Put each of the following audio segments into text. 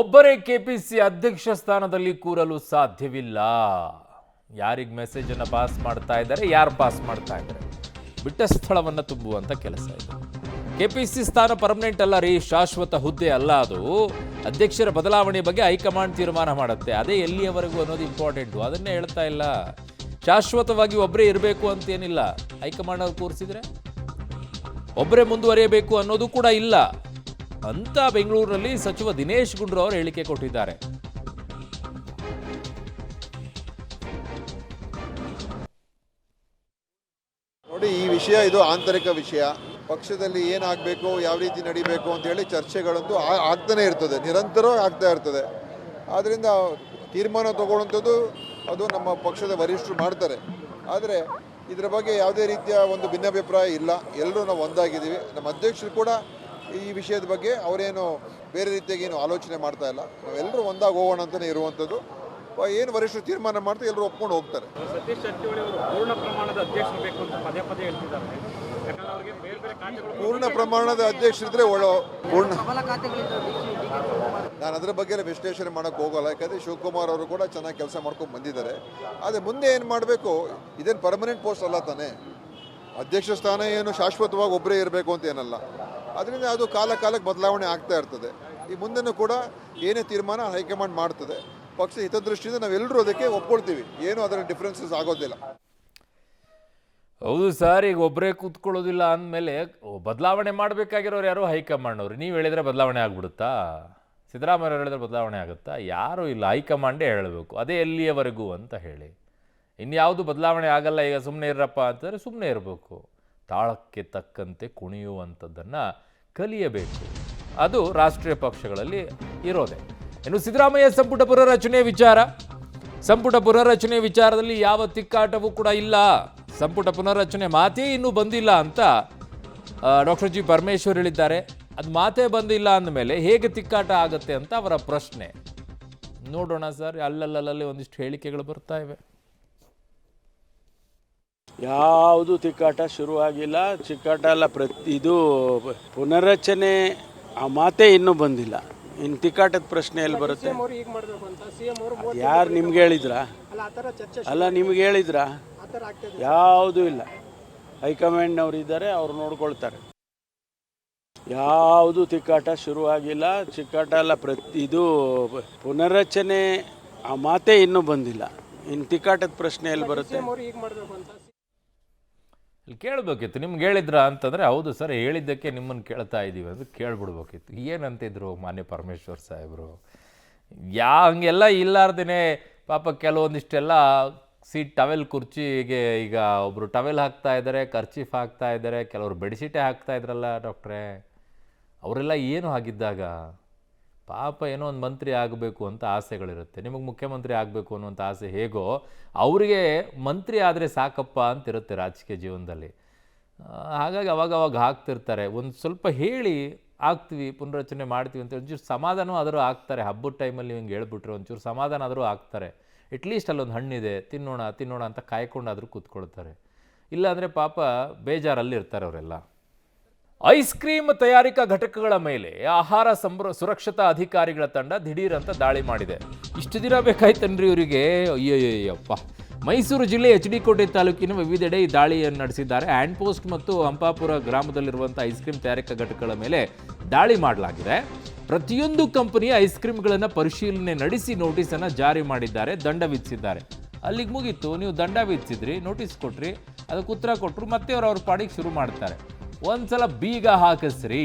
ಒಬ್ಬರೇ ಕೆಪಿಸಿ ಅಧ್ಯಕ್ಷ ಸ್ಥಾನದಲ್ಲಿ ಕೂರಲು ಸಾಧ್ಯವಿಲ್ಲ. ಯಾರಿಗೆ ಮೆಸೇಜ್ ಅನ್ನು ಪಾಸ್ ಮಾಡ್ತಾ ಇದ್ದಾರೆ, ಯಾರು ಪಾಸ್ ಮಾಡ್ತಾ ಇದ್ದಾರೆ, ಬಿಟ್ಟ ಸ್ಥಳವನ್ನು ತುಂಬುವಂತ ಕೆಲಸ ಇದೆ. ಕೆಪಿಸಿ ಸ್ಥಾನ ಪರ್ಮನೆಂಟ್ ಅಲ್ಲ ರೀ, ಶಾಶ್ವತ ಹುದ್ದೆ ಅಲ್ಲ ಅದು. ಅಧ್ಯಕ್ಷರ ಬದಲಾವಣೆ ಬಗ್ಗೆ ಹೈಕಮಾಂಡ್ ತೀರ್ಮಾನ ಮಾಡುತ್ತೆ. ಅದೇ ಎಲ್ಲಿಯವರೆಗೂ ಅನ್ನೋದು ಇಂಪಾರ್ಟೆಂಟು. ಅದನ್ನೇ ಹೇಳ್ತಾ ಇಲ್ಲ. ಶಾಶ್ವತವಾಗಿ ಒಬ್ಬರೇ ಇರಬೇಕು ಅಂತೇನಿಲ್ಲ. ಹೈಕಮಾಂಡ್ ಅವ್ರು ಕೂರಿಸಿದ್ರೆ ಒಬ್ಬರೇ ಮುಂದುವರಿಯಬೇಕು ಅನ್ನೋದು ಕೂಡ ಇಲ್ಲ ಅಂತ ಬೆಂಗಳೂರಿನಲ್ಲಿ ಸಚಿವ ದಿನೇಶ್ ಗುಂಡೂರಾವ್ ಅವರು ಹೇಳಿಕೆ ಕೊಟ್ಟಿದ್ದಾರೆ. ನೋಡಿ, ಈ ವಿಷಯ ಇದು ಆಂತರಿಕ ವಿಷಯ. ಪಕ್ಷದಲ್ಲಿ ಏನಾಗಬೇಕು, ಯಾವ ರೀತಿ ನಡಿಬೇಕು ಅಂತ ಹೇಳಿ ಚರ್ಚೆಗಳಂತೂ ಆಗ್ತಾನೆ ಇರ್ತದೆ, ನಿರಂತರವಾಗಿ ಆಗ್ತಾ ಇರ್ತದೆ. ಆದ್ದರಿಂದ ತೀರ್ಮಾನ ತಗೊಳ್ಳುವಂಥದ್ದು ಅದು ನಮ್ಮ ಪಕ್ಷದ ವರಿಷ್ಠರು ಮಾಡ್ತಾರೆ. ಆದರೆ ಇದರ ಬಗ್ಗೆ ಯಾವುದೇ ರೀತಿಯ ಒಂದು ಭಿನ್ನಾಭಿಪ್ರಾಯ ಇಲ್ಲ. ಎಲ್ಲರೂ ನಾವು ಒಂದಾಗಿದ್ದೀವಿ. ನಮ್ಮ ಅಧ್ಯಕ್ಷರು ಕೂಡ ಈ ವಿಷಯದ ಬಗ್ಗೆ ಅವರೇನು ಬೇರೆ ರೀತಿಯಾಗಿ ಏನು ಆಲೋಚನೆ ಮಾಡ್ತಾ ಇಲ್ಲ. ನಾವೆಲ್ಲರೂ ಒಂದಾಗಿ ಹೋಗೋಣ ಅಂತಲೇ ಇರುವಂಥದ್ದು. ಏನು ವರಿಷ್ಠರು ತೀರ್ಮಾನ ಮಾಡ್ತಾರೆ, ಎಲ್ಲರೂ ಒಪ್ಕೊಂಡು ಹೋಗ್ತಾರೆ. ಸತೀಶ್ ಜಾರಕಿಹೊಳಿ ಅವರು ಪೂರ್ಣ ಪ್ರಮಾಣದ ಅಧ್ಯಕ್ಷರು ಬೇಕು ಅಂತ ಪದೇ ಪದೇ ಹೇಳ್ತಿದ್ದಾರೆ. ಪೂರ್ಣ ಪ್ರಮಾಣದ ಅಧ್ಯಕ್ಷರಿದ್ರೆ ನಾನು ಅದರ ಬಗ್ಗೆ ವಿಶ್ಲೇಷಣೆ ಮಾಡೋಕ್ಕೆ ಹೋಗೋಲ್ಲ. ಯಾಕಂದರೆ ಶಿವಕುಮಾರ್ ಅವರು ಕೂಡ ಚೆನ್ನಾಗಿ ಕೆಲಸ ಮಾಡ್ಕೊಂಡು ಬಂದಿದ್ದಾರೆ. ಆದರೆ ಮುಂದೆ ಏನು ಮಾಡಬೇಕು, ಇದೇನು ಪರ್ಮನೆಂಟ್ ಪೋಸ್ಟ್ ಅಲ್ಲ ತಾನೇ. ಅಧ್ಯಕ್ಷ ಸ್ಥಾನ ಏನು ಶಾಶ್ವತವಾಗಿ ಒಬ್ಬರೇ ಇರಬೇಕು ಅಂತ ಏನಲ್ಲ. ಅದರಿಂದ ಅದು ಕಾಲಕ್ಕೆ ಬದಲಾವಣೆ ಆಗ್ತಾ ಇರ್ತದೆ. ಈ ಮುಂದೆನೂ ಕೂಡ ಏನೇ ತೀರ್ಮಾನ ಹೈಕಮಾಂಡ್ ಮಾಡ್ತದೆ. ಪಕ್ಷ ಹಿತದೃಷ್ಟಿಯಿಂದ ನಾವೆಲ್ಲರೂ ಅದಕ್ಕೆ ಒಪ್ಕೊಳ್ತೀವಿ. ಏನು ಅದರ ಡಿಫ್ರೆನ್ಸಸ್ ಆಗೋದಿಲ್ಲ. ಹೌದು ಸರ್, ಈಗ ಒಬ್ಬರೇ ಕೂತ್ಕೊಳ್ಳೋದಿಲ್ಲ ಅಂದಮೇಲೆ ಬದಲಾವಣೆ ಮಾಡಬೇಕಾಗಿರೋರು ಯಾರು? ಹೈಕಮಾಂಡ್ ಅವರು. ನೀವು ಹೇಳಿದರೆ ಬದಲಾವಣೆ ಆಗ್ಬಿಡುತ್ತಾ? ಸಿದ್ದರಾಮಯ್ಯ ಹೇಳಿದ್ರೆ ಬದಲಾವಣೆ ಆಗುತ್ತಾ? ಯಾರೂ ಇಲ್ಲ, ಹೈಕಮಾಂಡೇ ಹೇಳಬೇಕು. ಅದೇ ಎಲ್ಲಿಯವರೆಗೂ ಅಂತ ಹೇಳಿ. ಇನ್ಯಾವುದು ಬದಲಾವಣೆ ಆಗಲ್ಲ. ಈಗ ಸುಮ್ಮನೆ ಇರಪ್ಪ ಅಂತಂದರೆ ಸುಮ್ಮನೆ ಇರಬೇಕು. ತಾಳಕ್ಕೆ ತಕ್ಕಂತೆ ಕುಣಿಯುವಂಥದ್ದನ್ನು ಕಲಿಯಬೇಕು. ಅದು ರಾಷ್ಟ್ರೀಯ ಪಕ್ಷಗಳಲ್ಲಿ ಇರೋದೆ. ಇನ್ನು ಸಿದ್ದರಾಮಯ್ಯ ಸಂಪುಟ ಪುನರ್ರಚನೆ ವಿಚಾರದಲ್ಲಿ ಯಾವ ತಿಕ್ಕಾಟವೂ ಕೂಡ ಇಲ್ಲ. ಸಂಪುಟ ಪುನರ್ರಚನೆ ಮಾತೇ ಇನ್ನೂ ಬಂದಿಲ್ಲ ಅಂತ ಡಾಕ್ಟರ್ ಜಿ ಪರಮೇಶ್ವರ್ ಹೇಳಿದ್ದಾರೆ. ಅದು ಮಾತೇ ಬಂದಿಲ್ಲ ಅಂದಮೇಲೆ ಹೇಗೆ ತಿಕ್ಕಾಟ ಆಗುತ್ತೆ ಅಂತ ಅವರ ಪ್ರಶ್ನೆ. ನೋಡೋಣ ಸರ್, ಅಲ್ಲಲ್ಲಲ್ಲಿ ಒಂದಿಷ್ಟು ಹೇಳಿಕೆಗಳು ಬರ್ತಾ ಇವೆ. ಯಾವುದು ತಿಕ್ಕಾಟ ಶುರುವಾಗಿಲ್ಲ. ಚಿಕ್ಕಾಟ ಎಲ್ಲ ಇದು ಪುನರ್ರಚನೆ ಆ ಮಾತೇ ಇನ್ನೂ ಬಂದಿಲ್ಲ. ಇನ್ನು ತಿಕ್ಕಾಟದ ಪ್ರಶ್ನೆ ಎಲ್ಲಿ ಬರುತ್ತೆ? ಯಾರು ನಿಮ್ಗೆ ಹೇಳಿದ್ರಾ? ಅಲ್ಲ, ನಿಮ್ಗೆ ಹೇಳಿದ್ರಾ? ಯಾವುದೂ ಇಲ್ಲ. ಹೈಕಮಾಂಡ್ನವ್ರು ಇದ್ದಾರೆ, ಅವ್ರು ನೋಡ್ಕೊಳ್ತಾರೆ. ಯಾವುದು ತಿಕ್ಕಾಟ ಶುರುವಾಗಿಲ್ಲ. ಚಿಕ್ಕಾಟ ಎಲ್ಲ ಇದು ಪುನರ್ರಚನೆ ಆ ಮಾತೇ ಇನ್ನೂ ಬಂದಿಲ್ಲ. ಇನ್ನು ತಿಕ್ಕಾಟದ ಪ್ರಶ್ನೆ ಎಲ್ಲಿ ಬರುತ್ತೆ? ಇಲ್ಲಿ ಕೇಳಬೇಕಿತ್ತು. ನಿಮ್ಗೆ ಹೇಳಿದ್ರ ಅಂತಂದರೆ ಹೌದು ಸರ್ ಹೇಳಿದ್ದಕ್ಕೆ ನಿಮ್ಮನ್ನು ಕೇಳ್ತಾ ಇದ್ದೀವಿ ಅಂತ ಕೇಳ್ಬಿಡ್ಬೇಕಿತ್ತು. ಏನಂತಿದ್ರು ಮಾನ್ಯ ಪರಮೇಶ್ವರ್ ಸಾಹೇಬರು? ಹಂಗೆಲ್ಲ ಇಲ್ಲಾರ್ದೇ ಪಾಪ ಕೆಲವೊಂದಿಷ್ಟೆಲ್ಲ ಟವೆಲ್ ಕುರ್ಚಿಗೆ ಈಗ ಒಬ್ಬರು ಟವೆಲ್ ಹಾಕ್ತಾ ಇದ್ದಾರೆ, ಕರ್ಚೀಫ್ ಹಾಕ್ತಾ ಇದ್ದಾರೆ, ಕೆಲವರು ಬೆಡ್ಶೀಟೇ ಹಾಕ್ತಾ ಇದ್ರಲ್ಲ ಡಾಕ್ಟ್ರೇ. ಅವರೆಲ್ಲ ಏನು ಆಗಿದ್ದಾಗ ಪಾಪ ಏನೋ ಒಂದು ಮಂತ್ರಿ ಆಗಬೇಕು ಅಂತ ಆಸೆಗಳಿರುತ್ತೆ. ನಿಮಗೆ ಮುಖ್ಯಮಂತ್ರಿ ಆಗಬೇಕು ಅನ್ನುವಂಥ ಆಸೆ ಹೇಗೋ ಅವರಿಗೆ ಮಂತ್ರಿ ಆದರೆ ಸಾಕಪ್ಪ ಅಂತಿರುತ್ತೆ ರಾಜಕೀಯ ಜೀವನದಲ್ಲಿ. ಹಾಗಾಗಿ ಅವಾಗ ಹಾಕ್ತಿರ್ತಾರೆ. ಒಂದು ಸ್ವಲ್ಪ ಹೇಳಿ ಆಗ್ತೀವಿ, ಪುನರ್ರಚನೆ ಮಾಡ್ತೀವಿ ಅಂತ ಒಂಚೂರು ಸಮಾಧಾನ ಆದರೂ ಆಗ್ತಾರೆ. ಹಬ್ಬದ ಟೈಮಲ್ಲಿ ಹಿಂಗೆ ಹೇಳ್ಬಿಟ್ರೆ ಒಂಚೂರು ಸಮಾಧಾನ ಆದರೂ ಆಗ್ತಾರೆ. ಅಟ್ಲೀಸ್ಟ್ ಅಲ್ಲೊಂದು ಹಣ್ಣಿದೆ, ತಿನ್ನೋಣ ಅಂತ ಕಾಯ್ಕೊಂಡಾದರೂ ಕೂತ್ಕೊಳ್ತಾರೆ. ಇಲ್ಲಾಂದರೆ ಪಾಪ ಬೇಜಾರಲ್ಲಿರ್ತಾರೆ ಅವರೆಲ್ಲ. ಐಸ್ ಕ್ರೀಮ್ ತಯಾರಿಕಾ ಘಟಕಗಳ ಮೇಲೆ ಆಹಾರ ಸುರಕ್ಷತಾ ಅಧಿಕಾರಿಗಳ ತಂಡ ದಿಢೀರ್ ಅಂತ ದಾಳಿ ಮಾಡಿದೆ. ಇಷ್ಟು ದಿನ ಬೇಕಾಯ್ತನ್ರಿ ಇವರಿಗೆ. ಅಯ್ಯಯ್ಯಪ್ಪ. ಮೈಸೂರು ಜಿಲ್ಲೆ HD ಕೋಟೆ ತಾಲೂಕಿನ ವಿವಿಧೆಡೆ ಈ ದಾಳಿಯನ್ನು ನಡೆಸಿದ್ದಾರೆ. ಹ್ಯಾಂಡ್ ಪೋಸ್ಟ್ ಮತ್ತು ಹಂಪಾಪುರ ಗ್ರಾಮದಲ್ಲಿರುವಂಥ ಐಸ್ ಕ್ರೀಮ್ ತಯಾರಿಕಾ ಘಟಕಗಳ ಮೇಲೆ ದಾಳಿ ಮಾಡಲಾಗಿದೆ. ಪ್ರತಿಯೊಂದು ಕಂಪನಿಯ ಐಸ್ ಕ್ರೀಮ್ಗಳನ್ನು ಪರಿಶೀಲನೆ ನಡೆಸಿ ನೋಟಿಸನ್ನು ಜಾರಿ ಮಾಡಿದ್ದಾರೆ, ದಂಡ ವಿಧಿಸಿದ್ದಾರೆ. ಅಲ್ಲಿಗೆ ಮುಗೀತು. ನೀವು ದಂಡ ವಿಧಿಸಿದ್ರಿ, ನೋಟಿಸ್ ಕೊಟ್ರಿ, ಅದಕ್ಕೆ ಉತ್ತರ ಕೊಟ್ಟರು, ಮತ್ತೆ ಅವ್ರ ಪಾಡಿಗೆ ಶುರು ಮಾಡ್ತಾರೆ. ಒಂದ್ಸಲ ಬೀಗ ಹಾಕಿಸ್ರಿ,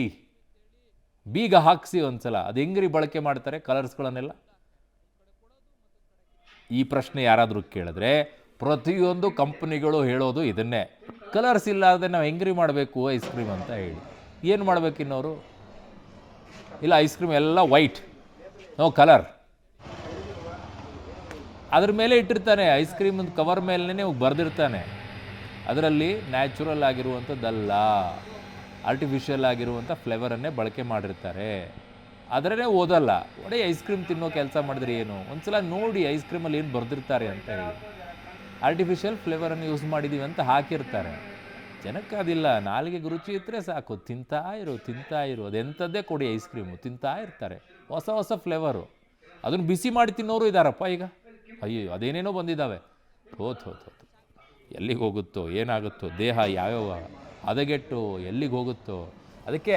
ಬೀಗ ಹಾಕಿಸಿ ಒಂದ್ಸಲ. ಅದು ಹೆಂಗ್ರಿ ಬಳಕೆ ಮಾಡ್ತಾರೆ ಕಲರ್ಸ್ಗಳನ್ನೆಲ್ಲ? ಈ ಪ್ರಶ್ನೆ ಯಾರಾದರೂ ಕೇಳಿದ್ರೆ ಪ್ರತಿಯೊಂದು ಕಂಪನಿಗಳು ಹೇಳೋದು ಇದನ್ನೇ. ಕಲರ್ಸ್ ಇಲ್ಲಾರ್ದೆ ನಾವು ಹೆಂಗ್ರಿ ಮಾಡಬೇಕು ಐಸ್ ಕ್ರೀಮ್ ಅಂತ ಹೇಳಿ. ಏನು ಮಾಡಬೇಕು ಇನ್ನವರು? ಇಲ್ಲ, ಐಸ್ ಕ್ರೀಮ್ ಎಲ್ಲ ವೈಟ್, ನೋ ಕಲರ್. ಅದ್ರ ಮೇಲೆ ಇಟ್ಟಿರ್ತಾನೆ, ಐಸ್ ಕ್ರೀಮ್ ಕವರ್ ಮೇಲೇ ಬರೆದಿರ್ತಾನೆ. ಅದರಲ್ಲಿ ನ್ಯಾಚುರಲ್ ಆಗಿರುವಂಥದ್ದಲ್ಲ, ಆರ್ಟಿಫಿಷಿಯಲ್ ಆಗಿರುವಂಥ ಫ್ಲೇವರನ್ನೇ ಬಳಕೆ ಮಾಡಿರ್ತಾರೆ. ಅದರೇ ಓದಲ್ಲ. ಒಳ್ಳೆ ಐಸ್ ಕ್ರೀಮ್ ತಿನ್ನೋ ಕೆಲಸ ಮಾಡಿದ್ರೆ ಏನು? ಒಂದ್ಸಲ ನೋಡಿ ಐಸ್ ಕ್ರೀಮಲ್ಲಿ ಏನು ಬರೆದಿರ್ತಾರೆ ಅಂತ ಹೇಳಿ. ಆರ್ಟಿಫಿಷಿಯಲ್ ಫ್ಲೇವರನ್ನು ಯೂಸ್ ಮಾಡಿದ್ದೀವಿ ಅಂತ ಹಾಕಿರ್ತಾರೆ. ಜನಕ್ಕಾದಿಲ್ಲ, ನಾಲಿಗೆ ರುಚಿ ಇದ್ದರೆ ಸಾಕು, ತಿಂತಾ ಇರು. ಅದೆಂಥದ್ದೇ ಕೊಡಿ ಐಸ್ ಕ್ರೀಮು, ತಿಂತಾ ಇರ್ತಾರೆ. ಹೊಸ ಹೊಸ ಫ್ಲೇವರು. ಅದನ್ನು ಬಿಸಿ ಮಾಡಿ ತಿನ್ನೋರು ಇದ್ದಾರಪ್ಪ ಈಗ. ಅಯ್ಯೋ ಅದೇನೇನೋ ಬಂದಿದ್ದಾವೆ. ಹೋತು ಎಲ್ಲಿಗೆ ಹೋಗುತ್ತೋ ಏನಾಗುತ್ತೋ, ದೇಹ ಯಾವ್ಯಾವ ಹದಗೆಟ್ಟು ಎಲ್ಲಿಗೆ ಹೋಗುತ್ತೋ. ಅದಕ್ಕೆ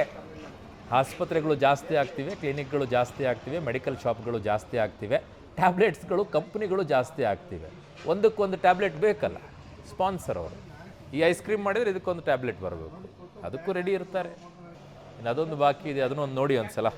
ಆಸ್ಪತ್ರೆಗಳು ಜಾಸ್ತಿ ಆಗ್ತಿವೆ, ಕ್ಲಿನಿಕ್ಗಳು ಜಾಸ್ತಿ ಆಗ್ತಿವೆ, ಮೆಡಿಕಲ್ ಶಾಪ್ಗಳು ಜಾಸ್ತಿ ಆಗ್ತಿವೆ, ಟ್ಯಾಬ್ಲೆಟ್ಸ್ಗಳು ಕಂಪ್ನಿಗಳು ಜಾಸ್ತಿ ಆಗ್ತಿವೆ. ಒಂದಕ್ಕೊಂದು ಟ್ಯಾಬ್ಲೆಟ್ ಬೇಕಲ್ಲ, ಸ್ಪಾನ್ಸರ್ ಅವರು. ಈ ಐಸ್ ಕ್ರೀಮ್ ಮಾಡಿದರೆ ಇದಕ್ಕೊಂದು ಟ್ಯಾಬ್ಲೆಟ್ ಬರಬೇಕು, ಅದಕ್ಕೂ ರೆಡಿ ಇರ್ತಾರೆ. ಇನ್ನು ಅದೊಂದು ಬಾಕಿ ಇದೆ, ಅದನ್ನೊಂದು ನೋಡಿ ಒಂದು ಸಲ.